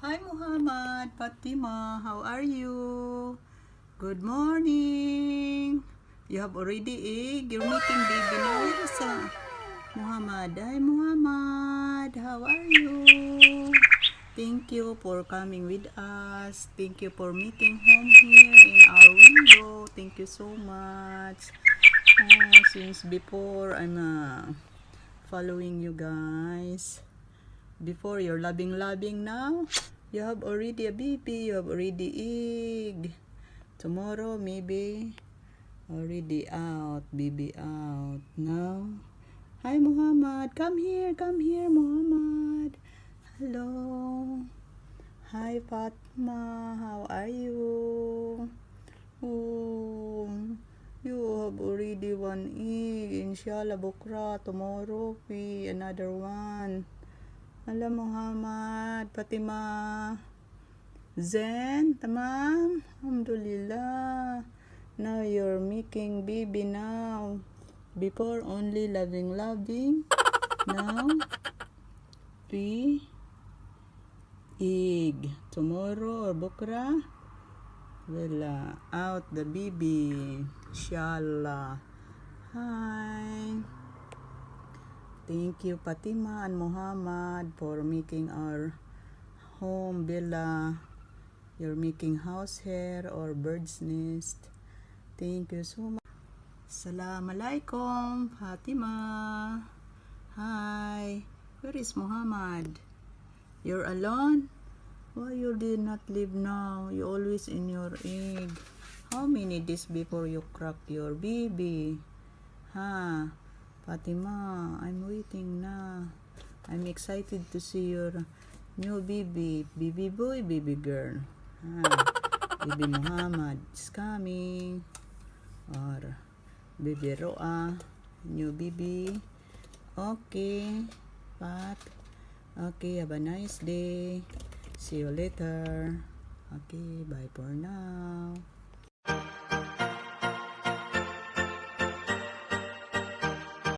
Hi Muhammad, Fatima, how are you? Good morning. You have already egg. You're making baby now. Where is Muhammad? Hi Muhammad, how are you? Thank you for coming with us. Thank you for making home here in our window. Thank you so much. Since before I'm following you guys. Before you're loving now. You have already a baby, you have already egg. Tomorrow maybe already out, baby out. Now, hi Muhammad, come here Muhammad. Hello. Hi Fatma, how are you? Oh, you have already one egg. Inshallah bukra tomorrow we another one. Hello Muhammad, Fatima. Zen, tamam? Alhamdulillah. Now you're making baby now. Before only loving. Now, 3 egg. Tomorrow or bukra, will out the baby. Inshallah. Hi. Thank you Fatima and Muhammad for making our home villa. You're making house here or bird's nest. Thank you so much. Assalamualaikum Fatima. Hi. Where is Muhammad? You're alone? Why you did not leave now? You always in your egg. How many days before you crack your baby? Huh? Fatima, I'm waiting na. I'm excited to see your new baby. Baby boy, baby girl. Baby Muhammad is coming. Or baby Roa, new baby. Okay, Pat. Okay, have a nice day. See you later. Okay, bye for now.